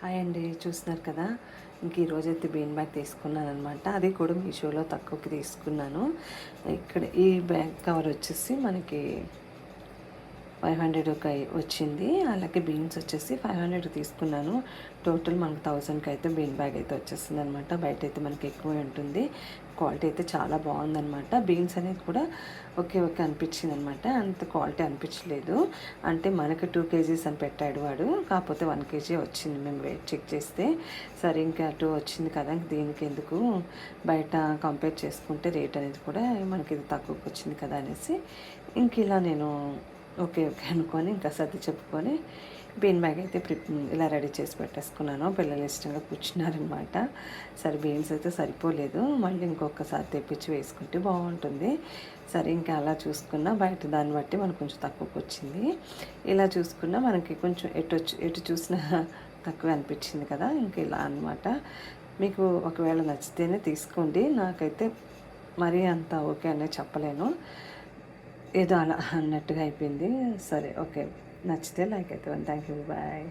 Hi అండి, చూస్తున్నారు కదా. ఇంక ఈరోజైతే బీన్ బ్యాగ్ తీసుకున్నాను అనమాట. అది కూడా మీషోలో తక్కువకి తీసుకున్నాను. ఇక్కడ ఈ బ్యాగ్ కవర్ వచ్చేసి మనకి 500కి వచ్చింది. అలాగే బీన్స్ వచ్చేసి 500 తీసుకున్నాను. టోటల్ మనకు 1000కి అయితే బీన్ బ్యాగ్ అయితే వచ్చేస్తుంది అనమాట. బయట అయితే మనకి ఎక్కువ ఉంటుంది. క్వాలిటీ అయితే చాలా బాగుందనమాట. బీన్స్ అనేది కూడా ఓకే అనిపించింది అనమాట. అంత క్వాలిటీ అనిపించలేదు. అంటే మనకి 2 kgs అని పెట్టాడు వాడు, కాకపోతే 1 kg వచ్చింది. మేము వెయిట్ చెక్ చేస్తే సరే ఇంకా 2 వచ్చింది కదా, దీనికి ఎందుకు బయట కంపేర్ చేసుకుంటే రేట్ అనేది కూడా మనకి ఇది తక్కువకి వచ్చింది కదా అనేసి ఇంక ఇలా నేను ఓకే అనుకొని ఇంకా సర్ది చెప్పుకొని బీన్ బ్యాగ్ అయితే ఇలా రెడీ చేసి పెట్టేసుకున్నాను. పిల్లలు ఇష్టంగా కూర్చున్నారనమాట. సరే బీన్స్ అయితే సరిపోలేదు, మళ్ళీ ఇంకొకసారి తెప్పించి వేసుకుంటే బాగుంటుంది. సరే ఇంకా అలా చూసుకున్నా బయట దాన్ని బట్టి మనకు కొంచెం తక్కువకి వచ్చింది. ఇలా చూసుకున్నా మనకి కొంచెం ఎటు చూసినా తక్కువ అనిపించింది కదా, ఇంక ఇలా అనమాట. మీకు ఒకవేళ నచ్చితేనే తీసుకోండి. నాకైతే మరీ అంత ఓకే అనే చెప్పలేను, ఏదో అలా అన్నట్టుగా అయిపోయింది. సరే ఓకే, నచ్చితే లైక్ అయితే థ్యాంక్ యూ, బాయ్.